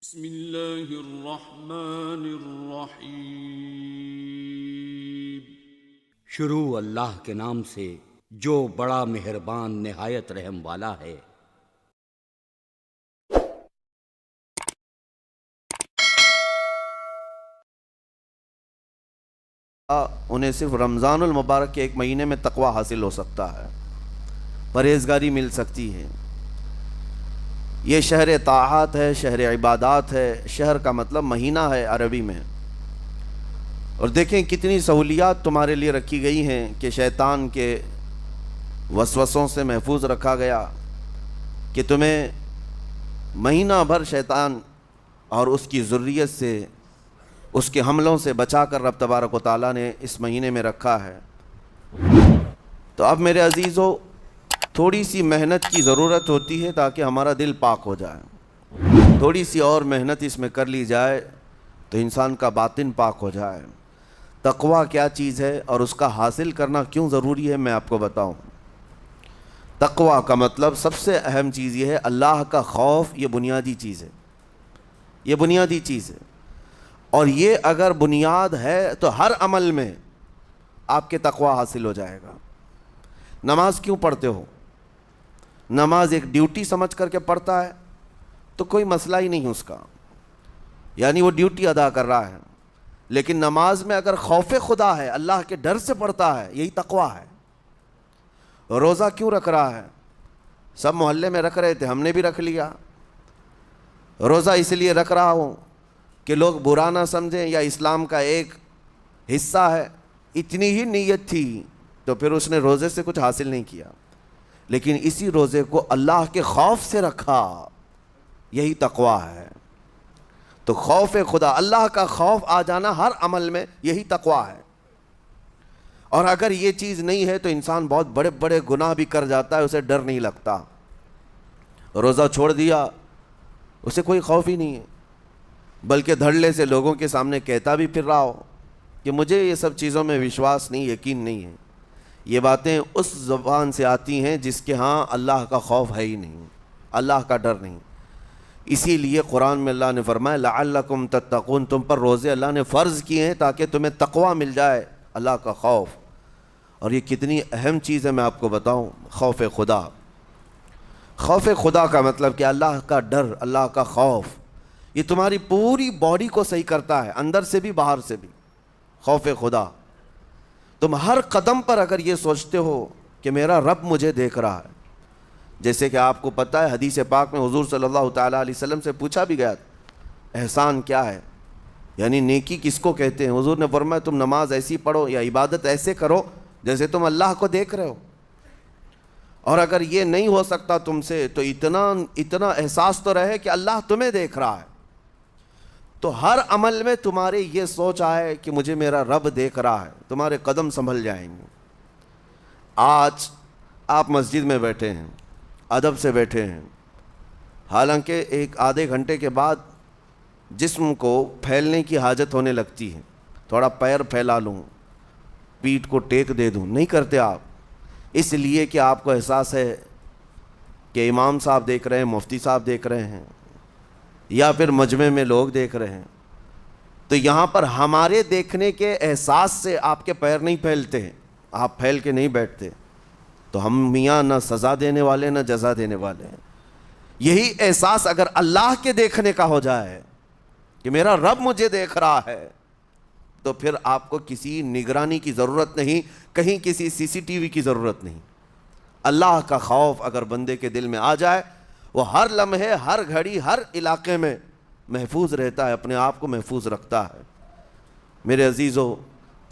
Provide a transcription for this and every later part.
بسم اللہ الرحمن الرحیم۔ شروع اللہ کے نام سے جو بڑا مہربان نہایت رحم والا ہے۔ انہیں صرف رمضان المبارک کے ایک مہینے میں تقوی حاصل ہو سکتا ہے، پرہیزگاری مل سکتی ہے۔ یہ شہر طاعات ہے، شہر عبادات ہے۔ شہر کا مطلب مہینہ ہے عربی میں۔ اور دیکھیں کتنی سہولیات تمہارے لیے رکھی گئی ہیں کہ شیطان کے وسوسوں سے محفوظ رکھا گیا، کہ تمہیں مہینہ بھر شیطان اور اس کی ذریت سے، اس کے حملوں سے بچا کر رب تبارک و تعالیٰ نے اس مہینے میں رکھا ہے۔ تو اب میرے عزیزو، تھوڑی سی محنت کی ضرورت ہوتی ہے تاکہ ہمارا دل پاک ہو جائے۔ تھوڑی سی اور محنت اس میں کر لی جائے تو انسان کا باطن پاک ہو جائے۔ تقوی کیا چیز ہے اور اس کا حاصل کرنا کیوں ضروری ہے، میں آپ کو بتاؤں۔ تقوی کا مطلب سب سے اہم چیز یہ ہے، اللہ کا خوف۔ یہ بنیادی چیز ہے، یہ بنیادی چیز ہے۔ اور یہ اگر بنیاد ہے تو ہر عمل میں آپ کے تقوی حاصل ہو جائے گا۔ نماز کیوں پڑھتے ہو؟ نماز ایک ڈیوٹی سمجھ کر کے پڑھتا ہے تو کوئی مسئلہ ہی نہیں اس کا، یعنی وہ ڈیوٹی ادا کر رہا ہے۔ لیکن نماز میں اگر خوف خدا ہے، اللہ کے ڈر سے پڑھتا ہے، یہی تقوی ہے۔ روزہ کیوں رکھ رہا ہے؟ سب محلے میں رکھ رہے تھے، ہم نے بھی رکھ لیا۔ روزہ اس لیے رکھ رہا ہوں کہ لوگ برا نہ سمجھیں، یا اسلام کا ایک حصہ ہے۔ اتنی ہی نیت تھی تو پھر اس نے روزے سے کچھ حاصل نہیں کیا، لیکن اسی روزے کو اللہ کے خوف سے رکھا، یہی تقوی ہے۔ تو خوف خدا، اللہ کا خوف آ جانا ہر عمل میں، یہی تقوی ہے۔ اور اگر یہ چیز نہیں ہے تو انسان بہت بڑے بڑے گناہ بھی کر جاتا ہے، اسے ڈر نہیں لگتا۔ روزہ چھوڑ دیا، اسے کوئی خوف ہی نہیں ہے، بلکہ دھڑلے سے لوگوں کے سامنے کہتا بھی پھر رہا ہو کہ مجھے یہ سب چیزوں میں وشواس نہیں، یقین نہیں ہے۔ یہ باتیں اس زبان سے آتی ہیں جس کے ہاں اللہ کا خوف ہے ہی نہیں، اللہ کا ڈر نہیں۔ اسی لیے قرآن میں اللہ نے فرمایا لعلکم تتقون، تم پر روزے اللہ نے فرض کیے ہیں تاکہ تمہیں تقوی مل جائے، اللہ کا خوف۔ اور یہ کتنی اہم چیز ہے میں آپ کو بتاؤں، خوف خدا۔ خوف خدا کا مطلب کہ اللہ کا ڈر، اللہ کا خوف، یہ تمہاری پوری باڈی کو صحیح کرتا ہے، اندر سے بھی باہر سے بھی۔ خوف خدا، تم ہر قدم پر اگر یہ سوچتے ہو کہ میرا رب مجھے دیکھ رہا ہے۔ جیسے کہ آپ کو پتہ ہے حدیث پاک میں حضور صلی اللہ تعالیٰ علیہ وسلم سے پوچھا بھی گیا، احسان کیا ہے، یعنی نیکی کس کو کہتے ہیں؟ حضور نے فرمایا تم نماز ایسی پڑھو یا عبادت ایسے کرو جیسے تم اللہ کو دیکھ رہے ہو۔ اور اگر یہ نہیں ہو سکتا تم سے تو اتنا احساس تو رہے کہ اللہ تمہیں دیکھ رہا ہے۔ تو ہر عمل میں تمہارے یہ سوچ آئے کہ مجھے میرا رب دیکھ رہا ہے، تمہارے قدم سنبھل جائیں گے۔ آج آپ مسجد میں بیٹھے ہیں، ادب سے بیٹھے ہیں، حالانکہ ایک آدھے گھنٹے کے بعد جسم کو پھیلنے کی حاجت ہونے لگتی ہے، تھوڑا پیر پھیلا لوں، پیٹھ کو ٹیک دے دوں، نہیں کرتے آپ، اس لیے کہ آپ کو احساس ہے کہ امام صاحب دیکھ رہے ہیں، مفتی صاحب دیکھ رہے ہیں، یا پھر مجمع میں لوگ دیکھ رہے ہیں۔ تو یہاں پر ہمارے دیکھنے کے احساس سے آپ کے پیر نہیں پھیلتے ہیں، آپ پھیل کے نہیں بیٹھتے۔ تو ہم میاں نہ سزا دینے والے نہ جزا دینے والے ہیں۔ یہی احساس اگر اللہ کے دیکھنے کا ہو جائے کہ میرا رب مجھے دیکھ رہا ہے، تو پھر آپ کو کسی نگرانی کی ضرورت نہیں، کہیں کسی CCTV کی ضرورت نہیں۔ اللہ کا خوف اگر بندے کے دل میں آ جائے، وہ ہر لمحے، ہر گھڑی، ہر علاقے میں محفوظ رہتا ہے، اپنے آپ کو محفوظ رکھتا ہے۔ میرے عزیزو،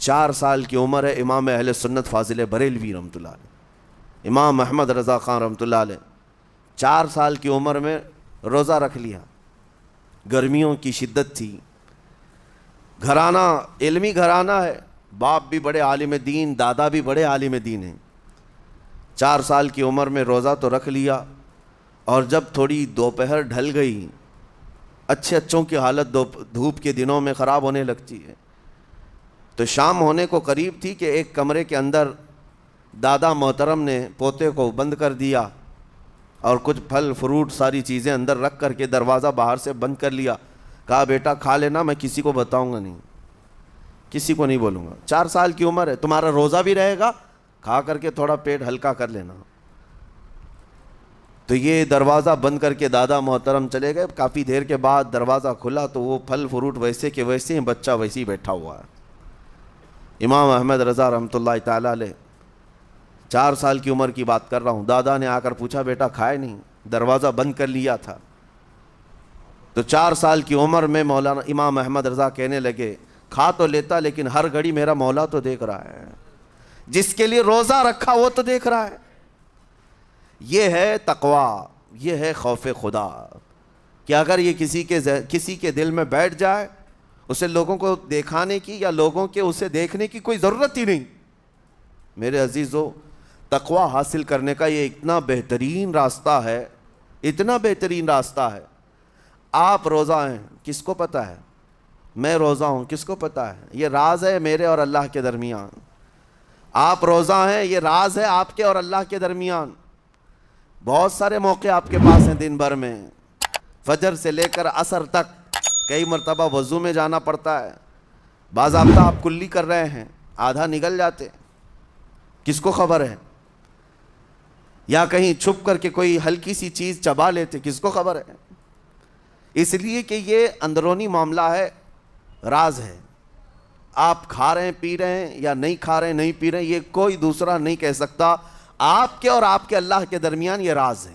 4 سال کی عمر ہے امام اہل سنت فاضل بریلوی رحمۃ اللہ علیہ، امام محمد رضا خان رحمۃ اللہ علیہ، 4 سال کی عمر میں روزہ رکھ لیا۔ گرمیوں کی شدت تھی، گھرانہ علمی گھرانہ ہے، باپ بھی بڑے عالم دین، دادا بھی بڑے عالم دین ہیں۔ 4 سال کی عمر میں روزہ تو رکھ لیا، اور جب تھوڑی دوپہر ڈھل گئی، اچھوں کی حالت دھوپ کے دنوں میں خراب ہونے لگتی ہے، تو شام ہونے کو قریب تھی کہ ایک کمرے کے اندر دادا محترم نے پوتے کو بند کر دیا، اور کچھ پھل فروٹ ساری چیزیں اندر رکھ کر کے دروازہ باہر سے بند کر لیا. کہا بیٹا کھا لینا, میں کسی کو بتاؤں گا نہیں, کسی کو نہیں بولوں گا. 4 سال کی عمر ہے, تمہارا روزہ بھی رہے گا, کھا کر کے تھوڑا پیٹ ہلکا کر لینا. تو یہ دروازہ بند کر کے دادا محترم چلے گئے. کافی دیر کے بعد دروازہ کھلا تو وہ پھل فروٹ ویسے کے ویسے ہیں, بچہ ویسے ہی بیٹھا ہوا ہے. امام احمد رضا رحمۃ اللہ تعالی علیہ, 4 سال کی عمر کی بات کر رہا ہوں, دادا نے آ کر پوچھا بیٹا کھائے نہیں, دروازہ بند کر لیا تھا. تو 4 سال کی عمر میں مولانا امام احمد رضا کہنے لگے کھا تو لیتا لیکن ہر گھڑی میرا مولا تو دیکھ رہا ہے, جس کے لیے روزہ رکھا وہ تو دیکھ رہا ہے. یہ ہے تقویٰ, یہ ہے خوف خدا, کہ اگر یہ کسی کے دل میں بیٹھ جائے, اسے لوگوں کو دکھانے کی یا لوگوں کے اسے دیکھنے کی کوئی ضرورت ہی نہیں. میرے عزیزو, تقویٰ حاصل کرنے کا یہ اتنا بہترین راستہ ہے, اتنا بہترین راستہ ہے. آپ روزہ ہیں, کس کو پتہ ہے؟ میں روزہ ہوں, کس کو پتہ ہے؟ یہ راز ہے میرے اور اللہ کے درمیان. آپ روزہ ہیں, یہ راز ہے آپ کے اور اللہ کے درمیان. بہت سارے موقع آپ کے پاس ہیں دن بھر میں, فجر سے لے کر عصر تک. کئی مرتبہ وضو میں جانا پڑتا ہے, باضابطہ آپ کلی کر رہے ہیں, آدھا نگل جاتے, کس کو خبر ہے؟ یا کہیں چھپ کر کے کوئی ہلکی سی چیز چبا لیتے, کس کو خبر ہے؟ اس لیے کہ یہ اندرونی معاملہ ہے, راز ہے. آپ کھا رہے ہیں پی رہے ہیں یا نہیں کھا رہے ہیں نہیں پی رہے ہیں, یہ کوئی دوسرا نہیں کہہ سکتا. آپ کے اور آپ کے اللہ کے درمیان یہ راز ہے.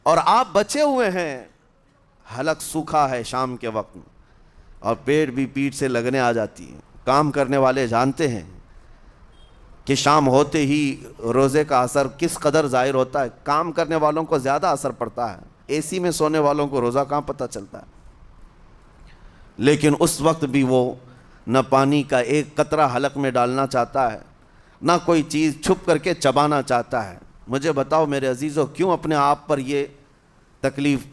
اور آپ بچے ہوئے ہیں, حلق سوکھا ہے شام کے وقت میں, اور پیٹ بھی پیٹ سے لگنے آ جاتی ہے. کام کرنے والے جانتے ہیں کہ شام ہوتے ہی روزے کا اثر کس قدر ظاہر ہوتا ہے. کام کرنے والوں کو زیادہ اثر پڑتا ہے, اے سی میں سونے والوں کو روزہ کہاں پتہ چلتا ہے. لیکن اس وقت بھی وہ نہ پانی کا ایک قطرہ حلق میں ڈالنا چاہتا ہے, نہ کوئی چیز چھپ کر کے چبانا چاہتا ہے. مجھے بتاؤ میرے عزیزو, کیوں اپنے آپ پر یہ تکلیف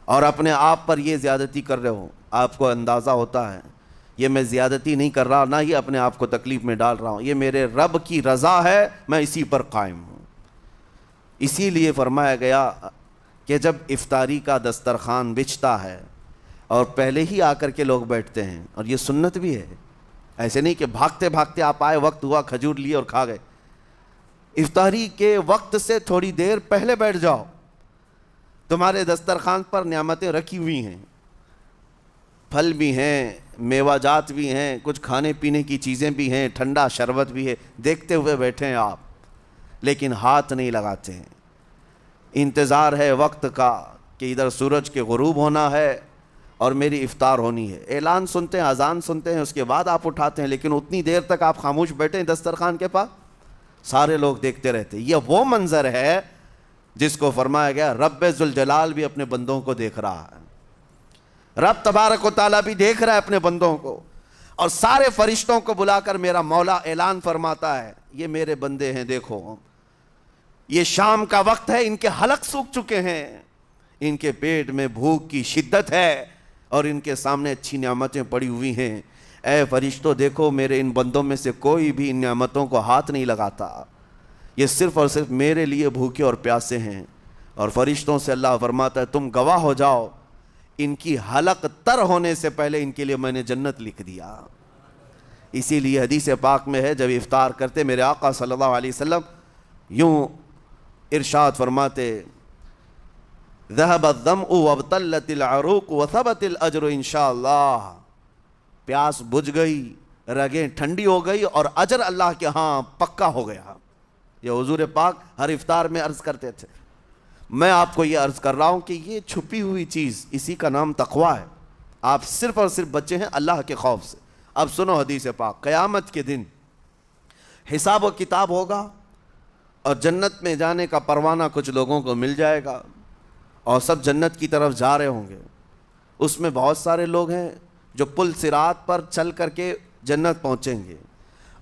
اور اپنے آپ پر یہ زیادتی کر رہے ہو؟ آپ کو اندازہ ہوتا ہے یہ میں زیادتی نہیں کر رہا, نہ یہ اپنے آپ کو تکلیف میں ڈال رہا ہوں, یہ میرے رب کی رضا ہے, میں اسی پر قائم ہوں. اسی لیے فرمایا گیا کہ جب افطاری کا دسترخوان بچھتا ہے اور پہلے ہی آ کر کے لوگ بیٹھتے ہیں, اور یہ سنت بھی ہے, ایسے نہیں کہ بھاگتے بھاگتے آپ آئے, وقت ہوا کھجور لیے اور کھا گئے. افطاری کے وقت سے تھوڑی دیر پہلے بیٹھ جاؤ, تمہارے دسترخوان پر نعمتیں رکھی ہوئی ہیں, پھل بھی ہیں, میوہ جات بھی ہیں, کچھ کھانے پینے کی چیزیں بھی ہیں, ٹھنڈا شربت بھی ہے, دیکھتے ہوئے بیٹھے ہیں آپ, لیکن ہاتھ نہیں لگاتے ہیں. انتظار ہے وقت کا کہ ادھر سورج کے غروب ہونا ہے اور میری افطار ہونی ہے. اعلان سنتے ہیں, اذان سنتے ہیں, اس کے بعد آپ اٹھاتے ہیں, لیکن اتنی دیر تک آپ خاموش بیٹھے ہیں دسترخوان کے پاس, سارے لوگ دیکھتے رہتے. یہ وہ منظر ہے جس کو فرمایا گیا رب ذوالجلال بھی اپنے بندوں کو دیکھ رہا ہے, رب تبارک و تعالیٰ بھی دیکھ رہا ہے اپنے بندوں کو. اور سارے فرشتوں کو بلا کر میرا مولا اعلان فرماتا ہے, یہ میرے بندے ہیں, دیکھو یہ شام کا وقت ہے, ان کے حلق سوکھ چکے ہیں, ان کے پیٹ میں بھوک کی شدت ہے, اور ان کے سامنے اچھی نعمتیں پڑی ہوئی ہیں. اے فرشتوں دیکھو, میرے ان بندوں میں سے کوئی بھی ان نعمتوں کو ہاتھ نہیں لگاتا, یہ صرف اور صرف میرے لیے بھوکے اور پیاسے ہیں. اور فرشتوں سے اللہ فرماتا ہے تم گواہ ہو جاؤ, ان کی حلق تر ہونے سے پہلے ان کے لیے میں نے جنت لکھ دیا. اسی لیے حدیث پاک میں ہے, جب افطار کرتے میرے آقا صلی اللہ علیہ وسلم یوں ارشاد فرماتے, ذهب الظمأ وابتلت العروق وثبت الاجر انشاءاللہ, پیاس بجھ گئی, رگیں ٹھنڈی ہو گئی, اور اجر اللہ کے ہاں پکا ہو گیا. یہ حضور پاک ہر افطار میں عرض کرتے تھے. میں آپ کو یہ عرض کر رہا ہوں کہ یہ چھپی ہوئی چیز, اسی کا نام تقویٰ ہے. آپ صرف اور صرف بچے ہیں اللہ کے خوف سے. اب سنو حدیث پاک, قیامت کے دن حساب و کتاب ہوگا, اور جنت میں جانے کا پروانہ کچھ لوگوں کو مل جائے گا, اور سب جنت کی طرف جا رہے ہوں گے. اس میں بہت سارے لوگ ہیں جو پل صراط پر چل کر کے جنت پہنچیں گے.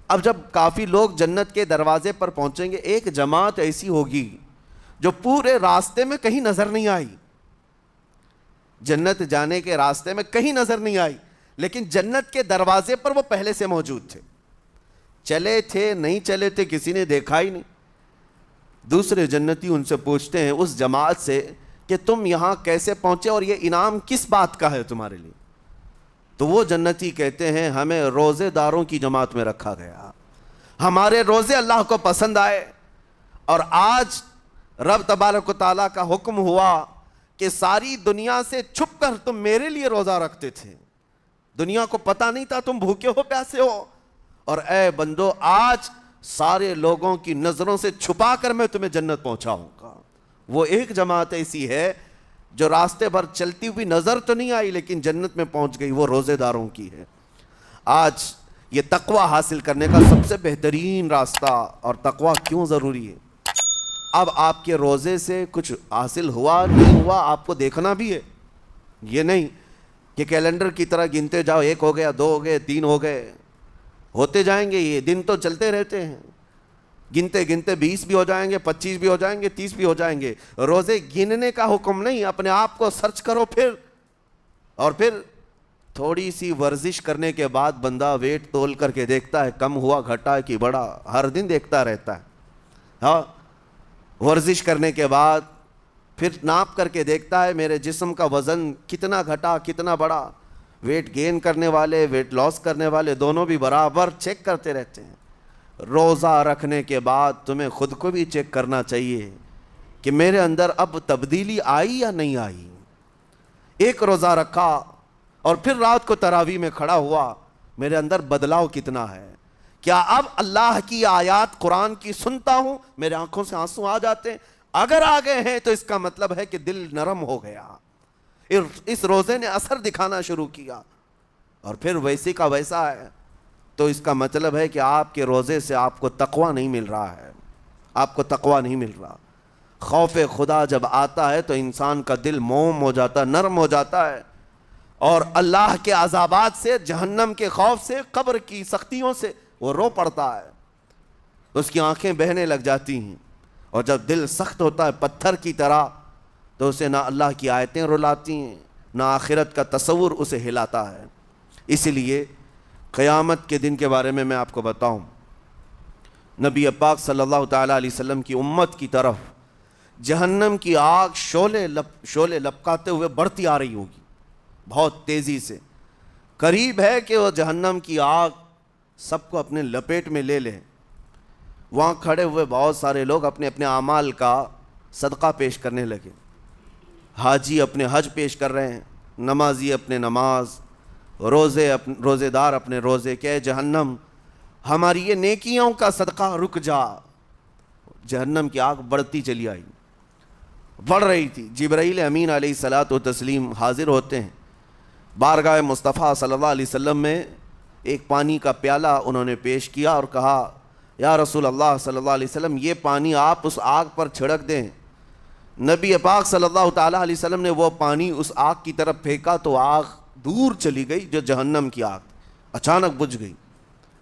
اب جب کافی لوگ جنت کے دروازے پر پہنچیں گے, ایک جماعت ایسی ہوگی جو پورے راستے میں کہیں نظر نہیں آئی, جنت جانے کے راستے میں کہیں نظر نہیں آئی, لیکن جنت کے دروازے پر وہ پہلے سے موجود تھے. چلے تھے نہیں چلے تھے کسی نے دیکھا ہی نہیں. دوسرے جنتی ان سے پوچھتے ہیں اس جماعت سے کہ تم یہاں کیسے پہنچے اور یہ انعام کس بات کا ہے تمہارے لیے؟ تو وہ جنتی کہتے ہیں ہمیں روزے داروں کی جماعت میں رکھا گیا، ہمارے روزے اللہ کو پسند آئے، اور آج رب تبارک و تعالیٰ کا حکم ہوا کہ ساری دنیا سے چھپ کر تم میرے لیے روزہ رکھتے تھے، دنیا کو پتہ نہیں تھا تم بھوکے ہو پیاسے ہو، اور اے بندو آج سارے لوگوں کی نظروں سے چھپا کر میں تمہیں جنت پہنچاؤں گا۔ وہ ایک جماعت ایسی ہے جو راستے بھر چلتی ہوئی نظر تو نہیں آئی لیکن جنت میں پہنچ گئی، وہ روزے داروں کی ہے۔ آج یہ تقوی حاصل کرنے کا سب سے بہترین راستہ، اور تقوی کیوں ضروری ہے، اب آپ کے روزے سے کچھ حاصل ہوا نہیں ہوا آپ کو دیکھنا بھی ہے، یہ نہیں کہ کیلنڈر کی طرح گنتے جاؤ، 1 ہو گیا، 2 ہو گئے، 3 ہو گئے، ہوتے جائیں گے، یہ دن تو چلتے رہتے ہیں، گنتے گنتے 20 بھی ہو جائیں گے، 25 بھی ہو جائیں گے، 30 بھی ہو جائیں گے۔ روزے گننے کا حکم نہیں، اپنے آپ کو سرچ کرو پھر تھوڑی سی ورزش کرنے کے بعد بندہ ویٹ تول کر کے دیکھتا ہے کم ہوا گھٹا کہ بڑا، ہر دن دیکھتا رہتا ہے۔ ہاں، ورزش کرنے کے بعد پھر ناپ کر کے دیکھتا ہے میرے جسم کا وزن کتنا گھٹا کتنا بڑا۔ ویٹ گین کرنے والے ویٹ لاس کرنے والے دونوں بھی برابر چیک کرتے رہتے ہیں۔ روزہ رکھنے کے بعد تمہیں خود کو بھی چیک کرنا چاہیے کہ میرے اندر اب تبدیلی آئی یا نہیں آئی۔ ایک روزہ رکھا اور پھر رات کو تراویح میں کھڑا ہوا، میرے اندر بدلاؤ کتنا ہے؟ کیا اب اللہ کی آیات قرآن کی سنتا ہوں، میرے آنکھوں سے آنسو آ جاتے ہیں؟ اگر آ گئے ہیں تو اس کا مطلب ہے کہ دل نرم ہو گیا، اس روزے نے اثر دکھانا شروع کیا، اور پھر ویسی کا ویسا ہے، تو اس کا مطلب ہے کہ آپ کے روزے سے آپ کو تقوی نہیں مل رہا ہے، آپ کو تقوی نہیں مل رہا۔ خوف خدا جب آتا ہے تو انسان کا دل موم ہو جاتا ہے، نرم ہو جاتا ہے، اور اللہ کے عذابات سے، جہنم کے خوف سے، قبر کی سختیوں سے وہ رو پڑتا ہے، اس کی آنکھیں بہنے لگ جاتی ہیں، اور جب دل سخت ہوتا ہے پتھر کی طرح تو اسے نہ اللہ کی آیتیں رلاتی ہیں نہ آخرت کا تصور اسے ہلاتا ہے۔ اسی لیے قیامت کے دن کے بارے میں آپ کو بتاؤں، نبی پاک صلی اللہ تعالیٰ علیہ وسلم کی امت کی طرف جہنم کی آگ شعلے لپکاتے ہوئے بڑھتی آ رہی ہوگی بہت تیزی سے، قریب ہے کہ وہ جہنم کی آگ سب کو اپنے لپیٹ میں لے لے۔ وہاں کھڑے ہوئے بہت سارے لوگ اپنے اپنے اعمال کا صدقہ پیش کرنے لگے، حاجی اپنے حج پیش کر رہے ہیں، نمازی اپنے نماز، روزے دار اپنے روزے، کہ جہنم ہماری یہ نیکیوں کا صدقہ رک جا۔ جہنم کی آگ بڑھتی چلی آئی، بڑھ رہی تھی۔ جبرائیل امین علیہ الصلاۃ والتسلیم حاضر ہوتے ہیں بارگاہ مصطفیٰ صلی اللہ علیہ وسلم میں، ایک پانی کا پیالہ انہوں نے پیش کیا اور کہا یا رسول اللہ صلی اللہ علیہ وسلم یہ پانی آپ اس آگ پر چھڑک دیں۔ نبی پاک صلی اللہ تعالیٰ علیہ وسلم نے وہ پانی اس آگ کی طرف پھینکا تو آگ دور چلی گئی، جو جہنم کی آگ اچانک بجھ گئی،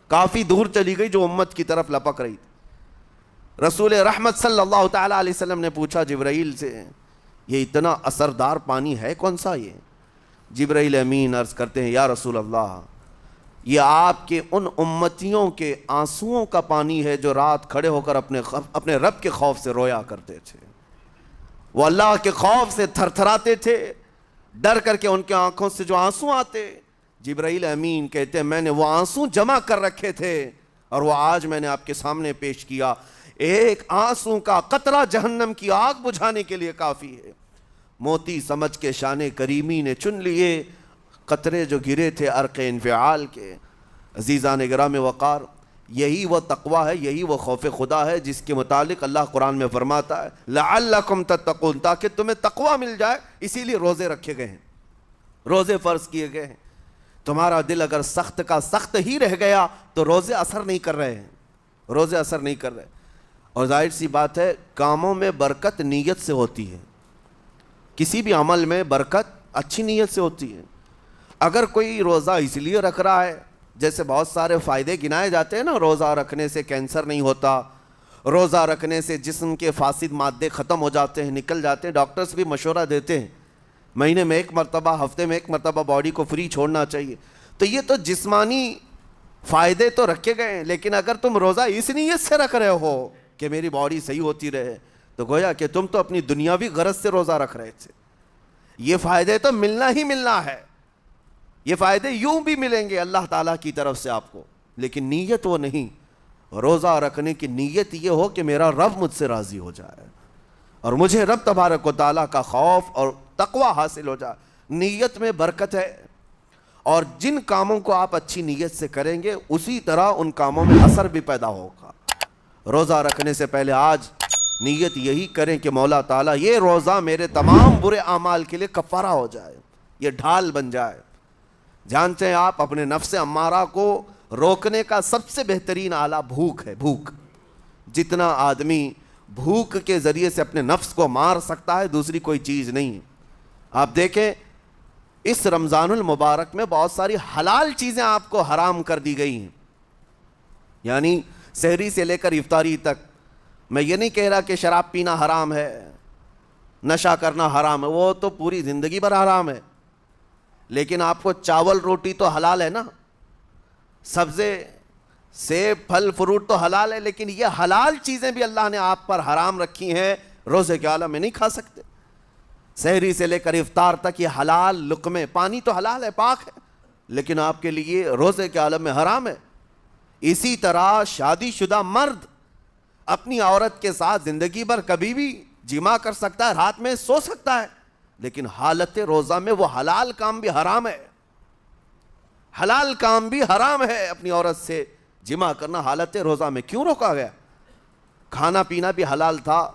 کافی دور چلی گئی جو امت کی طرف لپک رہی تھی۔ رسول رحمت صلی اللہ تعالیٰ علیہ وسلم نے پوچھا جبرائیل سے یہ اتنا اثردار پانی ہے کون سا؟ یہ جبرائیل امین عرض کرتے ہیں یا رسول اللہ یہ آپ کے ان امتیوں کے آنسوؤں کا پانی ہے جو رات کھڑے ہو کر اپنے رب کے خوف سے رویا کرتے تھے، وہ اللہ کے خوف سے تھر تھراتے تھے، ڈر کر کے ان کے آنکھوں سے جو آنسو آتے۔ جبرائیل امین کہتے ہیں میں نے وہ آنسو جمع کر رکھے تھے اور وہ آج میں نے آپ کے سامنے پیش کیا۔ ایک آنسو کا قطرہ جہنم کی آگ بجھانے کے لیے کافی ہے۔ موتی سمجھ کے شان کریمی نے چن لیے قطرے جو گرے تھے عرق انفعال کے۔ عزیزان گرامی وقار، یہی وہ تقوی ہے، یہی وہ خوف خدا ہے جس کے متعلق اللہ قرآن میں فرماتا ہے لعلکم تتقون، تاکہ تمہیں تقوی مل جائے، اسی لیے روزے رکھے گئے ہیں، روزے فرض کیے گئے ہیں۔ تمہارا دل اگر سخت کا سخت ہی رہ گیا تو روزے اثر نہیں کر رہے ہیں، روزے اثر نہیں کر رہے۔ اور ظاہر سی بات ہے کاموں میں برکت نیت سے ہوتی ہے، کسی بھی عمل میں برکت اچھی نیت سے ہوتی ہے۔ اگر کوئی روزہ اس لیے رکھ رہا ہے، جیسے بہت سارے فائدے گنائے جاتے ہیں نا، روزہ رکھنے سے کینسر نہیں ہوتا، روزہ رکھنے سے جسم کے فاسد مادے ختم ہو جاتے ہیں، نکل جاتے ہیں، ڈاکٹرز بھی مشورہ دیتے ہیں مہینے میں 1 مرتبہ، ہفتے میں 1 مرتبہ باڈی کو فری چھوڑنا چاہیے۔ تو یہ تو جسمانی فائدے تو رکھے گئے ہیں، لیکن اگر تم روزہ اس نیت سے رکھ رہے ہو کہ میری باڈی صحیح ہوتی رہے، تو گویا کہ تم تو اپنی دنیاوی غرض سے روزہ رکھ رہے تھے. یہ فائدے تو ملنا ہی ملنا ہے، یہ فائدے یوں بھی ملیں گے اللہ تعالیٰ کی طرف سے آپ کو، لیکن نیت وہ نہیں. روزہ رکھنے کی نیت یہ ہو کہ میرا رب مجھ سے راضی ہو جائے اور مجھے رب تبارک و تعالیٰ کا خوف اور تقوی حاصل ہو جائے. نیت میں برکت ہے، اور جن کاموں کو آپ اچھی نیت سے کریں گے اسی طرح ان کاموں میں اثر بھی پیدا ہوگا. روزہ رکھنے سے پہلے آج نیت یہی کریں کہ مولا تعالیٰ یہ روزہ میرے تمام برے اعمال کے لیے کفارہ ہو جائے، یہ ڈھال بن جائے. جانتے ہیں آپ اپنے نفس امارہ کو روکنے کا سب سے بہترین آلہ بھوک ہے. بھوک، جتنا آدمی بھوک کے ذریعے سے اپنے نفس کو مار سکتا ہے دوسری کوئی چیز نہیں. آپ دیکھیں اس رمضان المبارک میں بہت ساری حلال چیزیں آپ کو حرام کر دی گئی ہیں، یعنی سحری سے لے کر افطاری تک. میں یہ نہیں کہہ رہا کہ شراب پینا حرام ہے، نشہ کرنا حرام ہے، وہ تو پوری زندگی بھر حرام ہے. لیکن آپ کو چاول روٹی تو حلال ہے نا، سبزے سیب پھل فروٹ تو حلال ہے، لیکن یہ حلال چیزیں بھی اللہ نے آپ پر حرام رکھی ہیں، روزے کے عالم میں نہیں کھا سکتے. سحری سے لے کر افطار تک یہ حلال لقمے، پانی تو حلال ہے، پاک ہے، لیکن آپ کے لیے روزے کے عالم میں حرام ہے. اسی طرح شادی شدہ مرد اپنی عورت کے ساتھ زندگی بھر کبھی بھی جمع کر سکتا ہے، رات میں سو سکتا ہے، لیکن حالت روزہ میں وہ حلال کام بھی حرام ہے. حلال کام بھی حرام ہے، اپنی عورت سے جمع کرنا حالت روزہ میں کیوں روکا گیا؟ کھانا پینا بھی حلال تھا،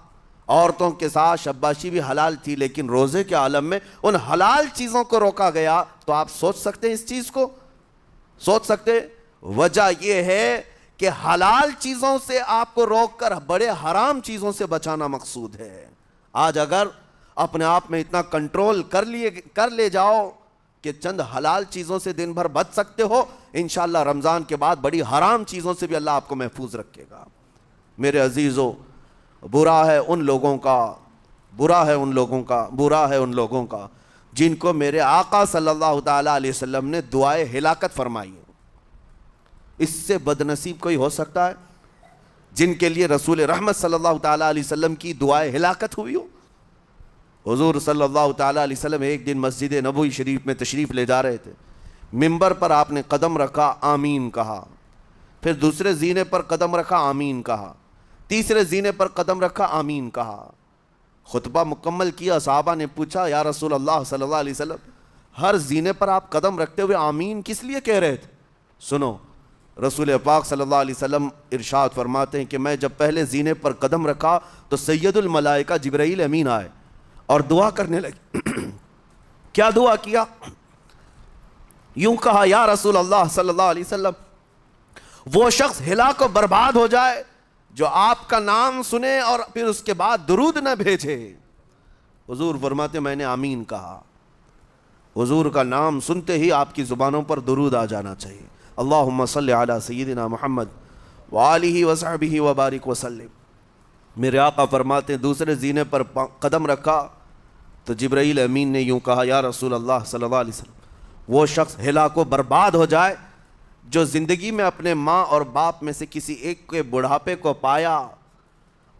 عورتوں کے ساتھ شباشی بھی حلال تھی، لیکن روزے کے عالم میں ان حلال چیزوں کو روکا گیا. تو آپ سوچ سکتے ہیں اس چیز کو، سوچ سکتے. وجہ یہ ہے کہ حلال چیزوں سے آپ کو روک کر بڑے حرام چیزوں سے بچانا مقصود ہے. آج اگر اپنے آپ میں اتنا کنٹرول کر لے جاؤ کہ چند حلال چیزوں سے دن بھر بچ سکتے ہو، انشاءاللہ رمضان کے بعد بڑی حرام چیزوں سے بھی اللہ آپ کو محفوظ رکھے گا. میرے عزیزو، برا ہے ان لوگوں کا جن کو میرے آقا صلی اللہ تعالیٰ علیہ وسلم نے دعائے ہلاکت فرمائی. اس سے بدنصیب کوئی ہو سکتا ہے جن کے لیے رسول رحمت صلی اللہ تعالیٰ علیہ وسلم کی دعائے ہلاکت ہوئی ہو؟ حضور صلی اللہ تعالیٰ علیہ وسلم ایک دن مسجد نبوی شریف میں تشریف لے جا رہے تھے. منبر پر آپ نے قدم رکھا، آمین کہا. پھر دوسرے زینے پر قدم رکھا، آمین کہا. تیسرے زینے پر قدم رکھا، آمین کہا. خطبہ مکمل کیا. صحابہ نے پوچھا یا رسول اللہ صلی اللہ علیہ وسلم، ہر زینے پر آپ قدم رکھتے ہوئے آمین کس لیے کہہ رہے تھے؟ سنو، رسول پاک صلی اللہ علیہ وسلم ارشاد فرماتے ہیں کہ میں جب پہلے زینے پر قدم رکھا تو سید الملائکہ جبرائیل امین آئے اور دعا کرنے لگے. کیا دعا کیا؟ یوں کہا، یا رسول اللہ صلی اللہ علیہ وسلم، وہ شخص ہلاک و برباد ہو جائے جو آپ کا نام سنے اور پھر اس کے بعد درود نہ بھیجے. حضور فرماتے میں نے آمین کہا. حضور کا نام سنتے ہی آپ کی زبانوں پر درود آ جانا چاہیے. اللہم صلی علی سیدنا محمد وآلہ وصحبہ وبارک وسلم. میرے آقا فرماتے ہیں دوسرے زینے پر قدم رکھا تو جبرائیل امین نے یوں کہا، یا رسول اللہ صلی اللہ علیہ وسلم، وہ شخص ہلاک و برباد ہو جائے جو زندگی میں اپنے ماں اور باپ میں سے کسی ایک کے بڑھاپے کو پایا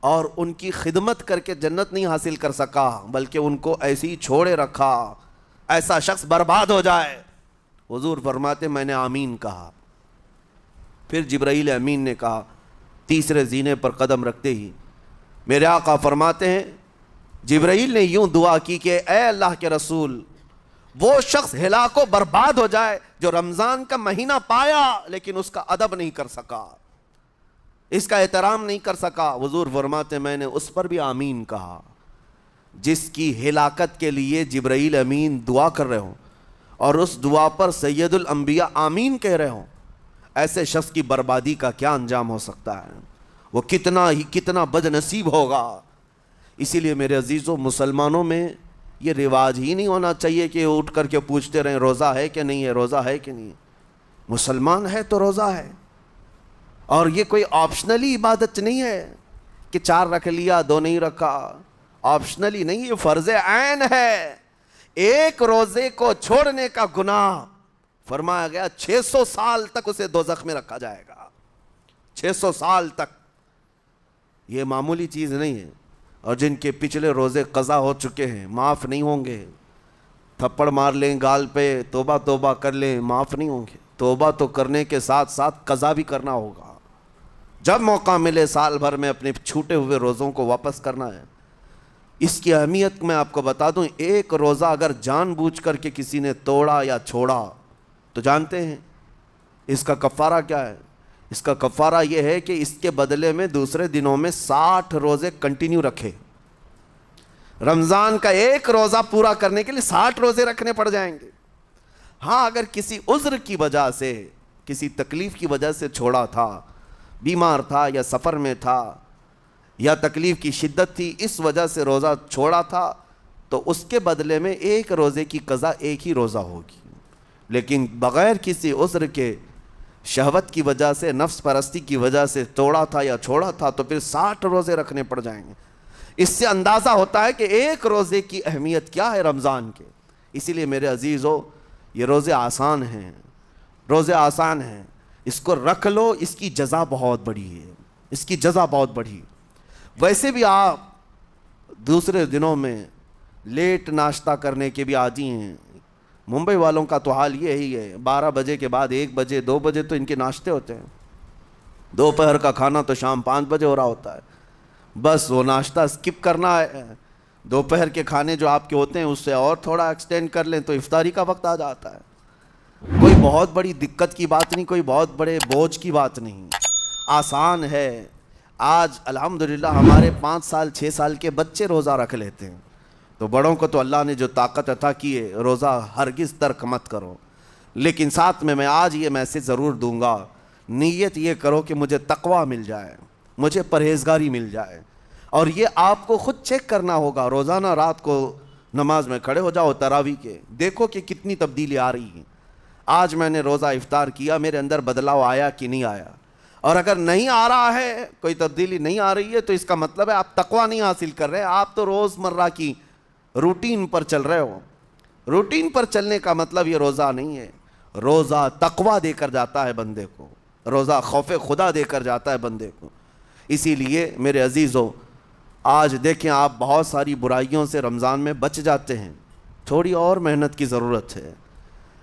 اور ان کی خدمت کر کے جنت نہیں حاصل کر سکا بلکہ ان کو ایسے ہی چھوڑے رکھا، ایسا شخص برباد ہو جائے. حضور فرماتے میں نے آمین کہا. پھر جبرائیل امین نے کہا. تیسرے زینے پر قدم رکھتے ہی میرے آقا فرماتے ہیں جبرائیل نے یوں دعا کی کہ اے اللہ کے رسول، وہ شخص ہلاک و برباد ہو جائے جو رمضان کا مہینہ پایا لیکن اس کا ادب نہیں کر سکا، اس کا احترام نہیں کر سکا. حضور فرماتے میں نے اس پر بھی آمین کہا. جس کی ہلاکت کے لیے جبرائیل امین دعا کر رہے ہوں اور اس دعا پر سید الانبیاء آمین کہہ رہے ہوں، ایسے شخص کی بربادی کا کیا انجام ہو سکتا ہے؟ وہ کتنا بد نصیب ہوگا. اسی لیے میرے عزیزوں، مسلمانوں میں یہ رواج ہی نہیں ہونا چاہیے کہ اٹھ کر کے پوچھتے رہیں روزہ ہے کہ نہیں ہے، روزہ ہے کہ نہیں ہے. مسلمان ہے تو روزہ ہے، اور یہ کوئی آپشنلی عبادت نہیں ہے کہ 4 رکھ لیا 2 نہیں رکھا. آپشنلی نہیں، یہ فرض عین ہے. ایک روزے کو چھوڑنے کا گناہ فرمایا گیا 600 سال تک اسے دوزخ میں رکھا جائے گا. 600 سال تک. یہ معمولی چیز نہیں ہے، اور جن کے پچھلے روزے قضا ہو چکے ہیں معاف نہیں ہوں گے۔ تھپڑ مار لیں گال پہ، توبہ توبہ کر لیں، معاف نہیں ہوں گے۔ توبہ تو کرنے کے ساتھ ساتھ قضا بھی کرنا ہوگا۔ جب موقع ملے سال بھر میں اپنے چھوٹے ہوئے روزوں کو واپس کرنا ہے۔ اس کی اہمیت میں آپ کو بتا دوں، ایک روزہ اگر جان بوجھ کر کے کسی نے توڑا یا چھوڑا تو جانتے ہیں اس کا کفارہ کیا ہے؟ اس کا کفارہ یہ ہے کہ اس کے بدلے میں دوسرے دنوں میں 60 روزے کنٹینیو رکھے۔ رمضان کا ایک روزہ پورا کرنے کے لیے 60 روزے رکھنے پڑ جائیں گے۔ ہاں اگر کسی عذر کی وجہ سے، کسی تکلیف کی وجہ سے چھوڑا تھا، بیمار تھا یا سفر میں تھا یا تکلیف کی شدت تھی، اس وجہ سے روزہ چھوڑا تھا، تو اس کے بدلے میں ایک روزے کی قضا ایک ہی روزہ ہوگی۔ لیکن بغیر کسی عذر کے، شہوت کی وجہ سے، نفس پرستی کی وجہ سے توڑا تھا یا چھوڑا تھا تو پھر 60 روزے رکھنے پڑ جائیں گے۔ اس سے اندازہ ہوتا ہے کہ ایک روزے کی اہمیت کیا ہے رمضان کے۔ اسی لیے میرے عزیزو، یہ روزے آسان ہیں، روزے آسان ہیں، اس کو رکھ لو، اس کی جزا بہت بڑی ہے، اس کی جزا بہت بڑی۔ ویسے بھی آپ دوسرے دنوں میں لیٹ ناشتہ کرنے کے بھی عادی ہیں۔ ممبئی والوں کا تو حال یہی ہے، 12 بجے کے بعد 1 بجے 2 بجے تو ان کے ناشتے ہوتے ہیں، دوپہر کا کھانا تو شام 5 بجے ہو رہا ہوتا ہے۔ بس وہ ناشتہ اسکپ کرنا ہے، دوپہر کے کھانے جو آپ کے ہوتے ہیں اس سے اور تھوڑا ایکسٹینڈ کر لیں تو افطاری کا وقت آ جاتا ہے۔ کوئی بہت بڑی دقت کی بات نہیں، کوئی بہت بڑے بوجھ کی بات نہیں، آسان ہے۔ آج الحمدللہ ہمارے 5 سال 6 سال کے بچے روزہ رکھ لیتے ہیں، تو بڑوں کو تو اللہ نے جو طاقت عطا کی ہے، روزہ ہرگز ترک مت کرو۔ لیکن ساتھ میں آج یہ میسیج ضرور دوں گا، نیت یہ کرو کہ مجھے تقویٰ مل جائے، مجھے پرہیزگاری مل جائے، اور یہ آپ کو خود چیک کرنا ہوگا۔ روزانہ رات کو نماز میں کھڑے ہو جاؤ تراویح کے، دیکھو کہ کتنی تبدیلی آ رہی ہے۔ آج میں نے روزہ افطار کیا، میرے اندر بدلاؤ آیا کہ نہیں آیا؟ اور اگر نہیں آ رہا ہے، کوئی تبدیلی نہیں آ رہی ہے، تو اس کا مطلب ہے آپ تقویٰ نہیں حاصل کر رہے، آپ تو روز مرہ کی روٹین پر چل رہے ہو۔ روٹین پر چلنے کا مطلب یہ روزہ نہیں ہے۔ روزہ تقویٰ دے کر جاتا ہے بندے کو، روزہ خوف خدا دے کر جاتا ہے بندے کو۔ اسی لیے میرے عزیزو، آج دیکھیں آپ بہت ساری برائیوں سے رمضان میں بچ جاتے ہیں، تھوڑی اور محنت کی ضرورت ہے۔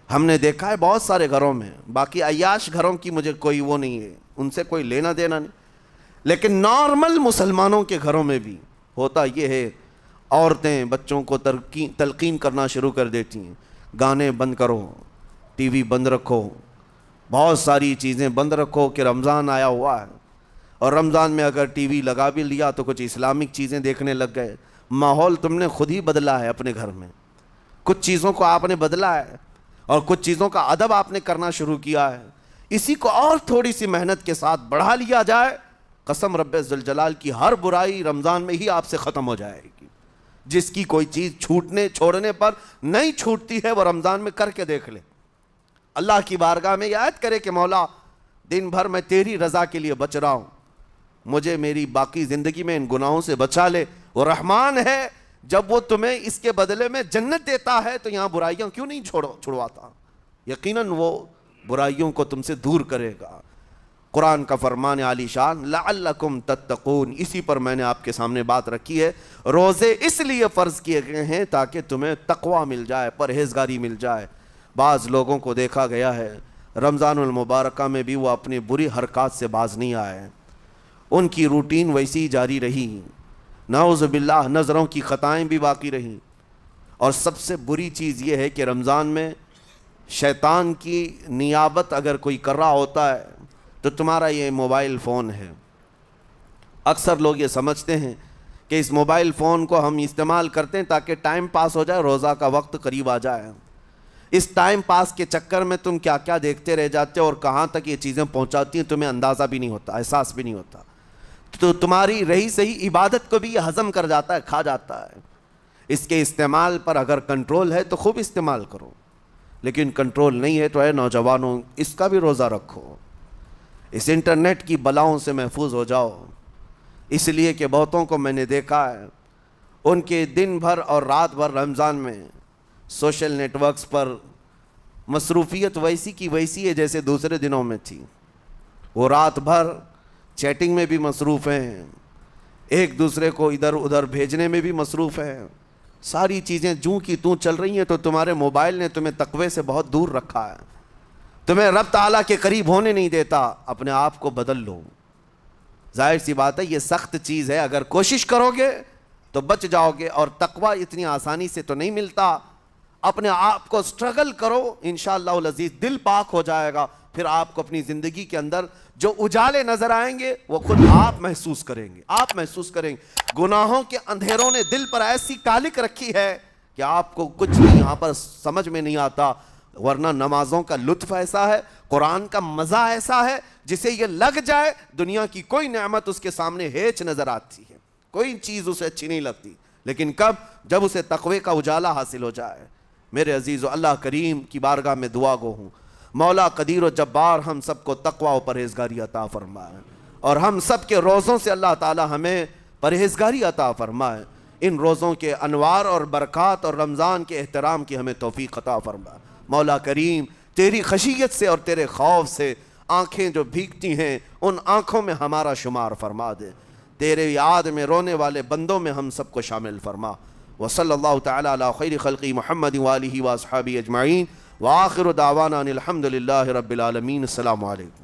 ہم نے دیکھا ہے بہت سارے گھروں میں، باقی عیاش گھروں کی مجھے کوئی وہ نہیں ہے، ان سے کوئی لینا دینا نہیں، لیکن نارمل مسلمانوں کے گھروں میں بھی ہوتا یہ ہے، عورتیں بچوں کو تلقین کرنا شروع کر دیتی ہیں، گانے بند کرو، ٹی وی بند رکھو، بہت ساری چیزیں بند رکھو کہ رمضان آیا ہوا ہے۔ اور رمضان میں اگر ٹی وی لگا بھی لیا تو کچھ اسلامک چیزیں دیکھنے لگ گئے۔ ماحول تم نے خود ہی بدلا ہے اپنے گھر میں، کچھ چیزوں کو آپ نے بدلا ہے اور کچھ چیزوں کا ادب آپ نے کرنا شروع کیا ہے۔ اسی کو اور تھوڑی سی محنت کے ساتھ بڑھا لیا جائے، قسم رب ذوالجلال کی ہر برائی رمضان میں ہی آپ سے ختم ہو جائے گی۔ جس کی کوئی چیز چھوڑنے پر نہیں چھوٹتی ہے، وہ رمضان میں کر کے دیکھ لے، اللہ کی بارگاہ میں یاد کرے کہ مولا دن بھر میں تیری رضا کے لیے بچ رہا ہوں، مجھے میری باقی زندگی میں ان گناہوں سے بچا لے۔ وہ رحمان ہے، جب وہ تمہیں اس کے بدلے میں جنت دیتا ہے تو یہاں برائیاں کیوں نہیں چھڑواتا؟ یقیناً وہ برائیوں کو تم سے دور کرے گا۔ قرآن کا فرمان عالی شان، لعلکم تتقون، اسی پر میں نے آپ کے سامنے بات رکھی ہے۔ روزے اس لیے فرض کیے گئے ہیں تاکہ تمہیں تقویٰ مل جائے، پرہیزگاری مل جائے۔ بعض لوگوں کو دیکھا گیا ہے رمضان المبارکہ میں بھی وہ اپنی بری حرکات سے باز نہیں آئے، ان کی روٹین ویسی ہی جاری رہی، نعوذ باللہ نظروں کی خطائیں بھی باقی رہیں۔ اور سب سے بری چیز یہ ہے کہ رمضان میں شیطان کی نیابت اگر کوئی کر رہا ہوتا ہے تو تمہارا یہ موبائل فون ہے۔ اکثر لوگ یہ سمجھتے ہیں کہ اس موبائل فون کو ہم استعمال کرتے ہیں تاکہ ٹائم پاس ہو جائے، روزہ کا وقت قریب آ جائے۔ اس ٹائم پاس کے چکر میں تم کیا کیا دیکھتے رہ جاتے ہو اور کہاں تک یہ چیزیں پہنچاتی ہیں تمہیں اندازہ بھی نہیں ہوتا، احساس بھی نہیں ہوتا، تو تمہاری رہی صحیح عبادت کو بھی یہ ہضم کر جاتا ہے، کھا جاتا ہے۔ اس کے استعمال پر اگر کنٹرول ہے تو خوب استعمال کرو، لیکن کنٹرول نہیں ہے تو اے نوجوانوں اس کا بھی روزہ رکھو، اس انٹرنیٹ کی بلاؤں سے محفوظ ہو جاؤ۔ اس لیے کہ بہتوں کو میں نے دیکھا ہے ان کے دن بھر اور رات بھر رمضان میں سوشل نیٹ ورکس پر مصروفیت ویسی کی ویسی ہے جیسے دوسرے دنوں میں تھی۔ وہ رات بھر چیٹنگ میں بھی مصروف ہیں، ایک دوسرے کو ادھر ادھر بھیجنے میں بھی مصروف ہے. ساری چیزیں جوں کی توں چل رہی ہیں تو تمہارے موبائل نے تمہیں تقوی سے بہت دور رکھا ہے, تمہیں رب تعالیٰ کے قریب ہونے نہیں دیتا. اپنے آپ کو بدل لو. ظاہر سی بات ہے یہ سخت چیز ہے, اگر کوشش کرو گے تو بچ جاؤ گے, اور تقوی اتنی آسانی سے تو نہیں ملتا. اپنے آپ کو سٹرگل کرو, انشاءاللہ العزیز دل پاک ہو جائے گا. پھر آپ کو اپنی زندگی کے اندر جو اجالے نظر آئیں گے وہ خود آپ محسوس کریں گے, آپ محسوس کریں گے. گناہوں کے اندھیروں نے دل پر ایسی کالک رکھی ہے کہ آپ کو کچھ بھی یہاں پر سمجھ میں نہیں آتا, ورنہ نمازوں کا لطف ایسا ہے, قرآن کا مزہ ایسا ہے, جسے یہ لگ جائے دنیا کی کوئی نعمت اس کے سامنے ہیچ نظر آتی ہے, کوئی چیز اسے اچھی نہیں لگتی. لیکن کب؟ جب اسے تقوی کا اجالا حاصل ہو جائے. میرے عزیزو, اللہ کریم کی بارگاہ میں دعا گو ہوں, مولا قدیر و جبار ہم سب کو تقوی و پرہیزگاری عطا فرمائے, اور ہم سب کے روزوں سے اللہ تعالی ہمیں پرہیزگاری عطا فرمائے. ان روزوں کے انوار اور برکات اور رمضان کے احترام کی ہمیں توفیق عطا فرمائے. مولا کریم تیری خشیت سے اور تیرے خوف سے آنکھیں جو بھیگتی ہیں ان آنکھوں میں ہمارا شمار فرما دے. تیرے یاد میں رونے والے بندوں میں ہم سب کو شامل فرما. وصلی اللہ تعالی علی خیر خلقی محمد وآلہ واصحابہ اجمعین, وآخر دعوانا ان الحمد للہ رب العالمین. السلام علیکم.